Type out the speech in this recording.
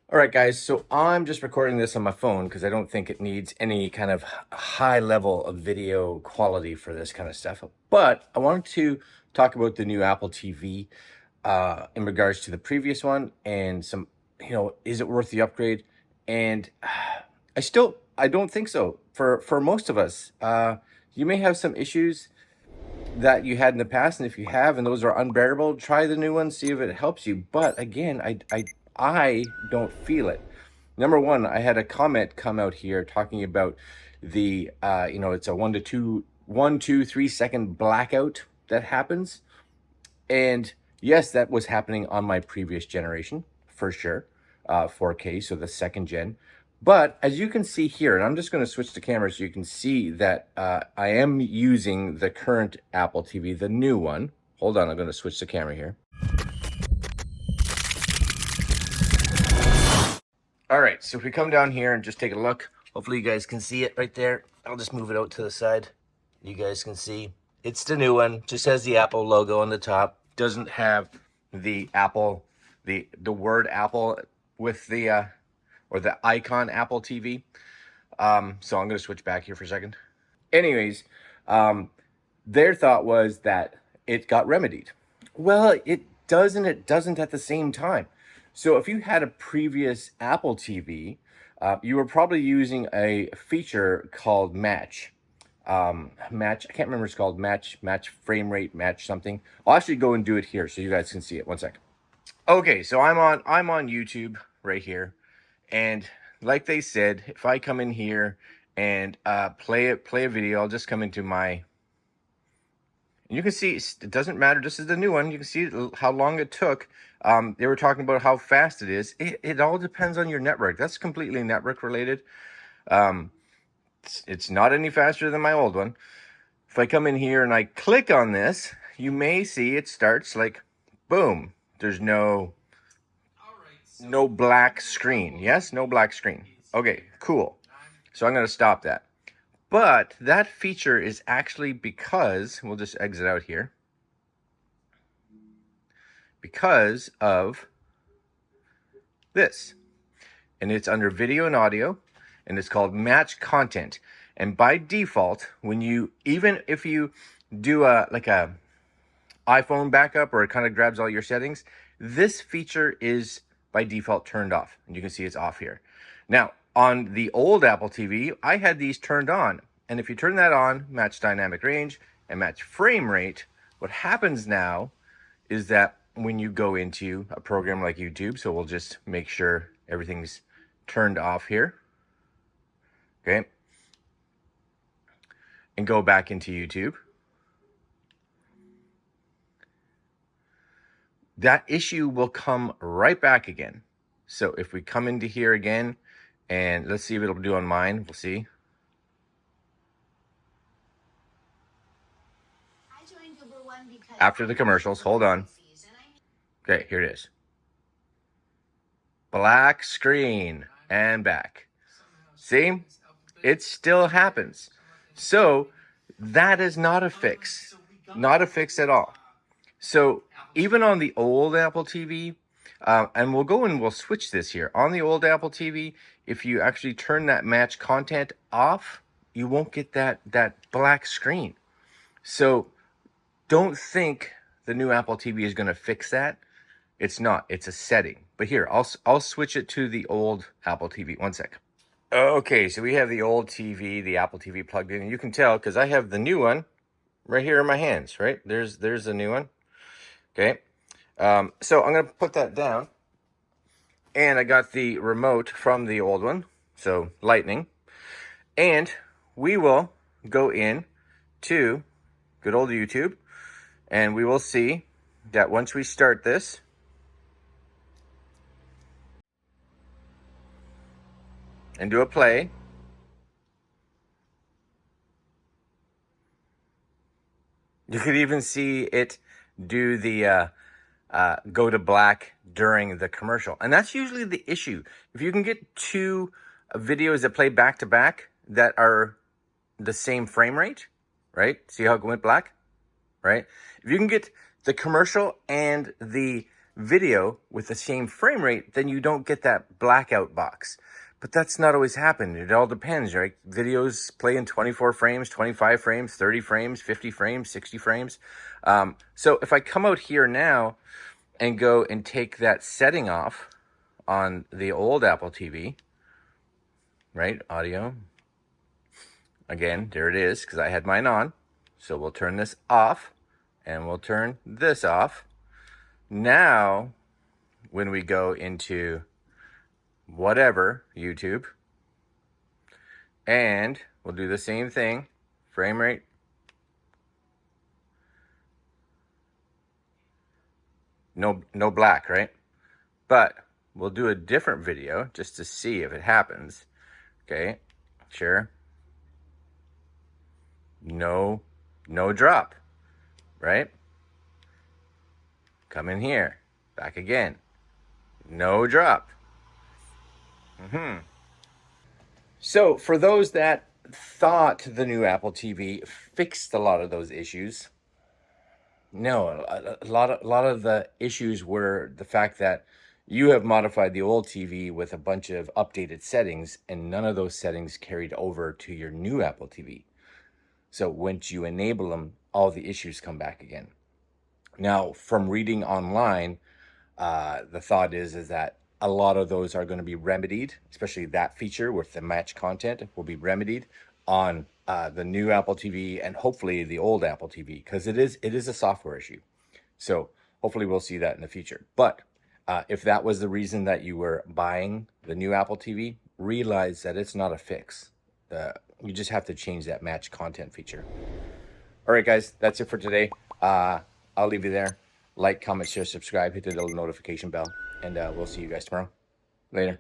All right, guys, so I'm just recording this on my phone because I don't think it needs any kind of high level of video quality for this kind of stuff. But I wanted to talk about the new Apple TV in regards to the previous one and some, is it worth the upgrade? And I don't think so. For most of us, you may have some issues that you had in the past, and if you have and those are unbearable, try the new one, see if it helps you. But again, I don't feel it. Number one, I had a comment come out here talking about the it's a 1 to 3 second blackout that happens. And yes, that was happening on my previous generation for sure, 4K, so the second gen. But as you can see here, and I'm just going to switch the camera so you can see that I am using the current Apple TV, the new one. Hold on, I'm going to switch the camera here. All right, so if we come down here and just take a look, hopefully you guys can see it right there. I'll just move it out to the side. You guys can see it's the new one. Just has the Apple logo on the top. Doesn't have the Apple, the word Apple with the or the icon Apple TV. So I'm going to switch back here for a second. Anyways, their thought was that it got remedied. Well, it doesn't. It doesn't at the same time. So if you had a previous Apple TV, you were probably using a feature called match. Match, I can't remember what it's called, match frame rate, match something. I'll actually go and do it here so you guys can see it. One second. Okay, so I'm on YouTube right here, and like they said, if I come in here and play a video, I'll just come into my. You can see it doesn't matter. This is the new one. You can see how long it took. They were talking about how fast it is. It all depends on your network. That's completely network related. It's not any faster than my old one. If I come in here and I click on this, you may see it starts like, boom. There's no black screen. Yes, no black screen. Okay, cool. So I'm going to stop that. But that feature is actually because, we'll just exit out here, because of this. And it's under video and audio, and it's called match content. And by default, when you, even if you do a iPhone backup or it kind of grabs all your settings, this feature is by default turned off. And you can see it's off here. Now, on the old Apple TV, I had these turned on. And if you turn that on, match dynamic range and match frame rate, what happens now is that when you go into a program like YouTube, so we'll just make sure everything's turned off here. Okay. And go back into YouTube. That issue will come right back again. So if we come into here again, and let's see if it'll do on mine. We'll see. After the commercials, hold on. Okay, here it is. Black screen and back. See? It still happens. So that is not a fix. Not a fix at all. So even on the old Apple TV, and we'll go and we'll switch this here. On the old Apple TV, if you actually turn that match content off, you won't get that black screen. So don't think the new Apple TV is going to fix that. It's not. It's a setting. But here, I'll switch it to the old Apple TV. One sec. Okay, so we have the old TV, the Apple TV plugged in. And you can tell because I have the new one right here in my hands, right? There's the new one. Okay. So I'm going to put that down. And I got the remote from the old one. So Lightning. And we will go in to good old YouTube. And we will see that once we start this, and do a play, you could even see it do the go to black during the commercial. And that's usually the issue. If you can get two videos that play back to back that are the same frame rate, right? See how it went black, right? If you can get the commercial and the video with the same frame rate, then you don't get that blackout box. But that's not always happening. It all depends, right? Videos play in 24 frames, 25 frames, 30 frames, 50 frames, 60 frames. So if I come out here now and go and take that setting off on the old Apple TV, right? Audio. Again, there it is, because I had mine on. So we'll turn this off and we'll turn this off. Now, when we go into whatever, YouTube, and we'll do the same thing, frame rate, no black, right? But we'll do a different video just to see if it happens. Okay, sure. No drop, right? Come in here, back again, no drop. So for those that thought the new Apple TV fixed a lot of those issues, no, a lot of the issues were the fact that you have modified the old TV with a bunch of updated settings, and none of those settings carried over to your new Apple TV. So once you enable them, all the issues come back again. Now, from reading online, the thought is that a lot of those are going to be remedied, especially that feature with the match content will be remedied on the new Apple TV and hopefully the old Apple TV, because it is a software issue. So hopefully we'll see that in the future. But if that was the reason that you were buying the new Apple TV, realize that it's not a fix. You just have to change that match content feature. All right, guys, that's it for today. I'll leave you there. Like, comment, share, subscribe, hit the little notification bell, and we'll see you guys tomorrow. Later.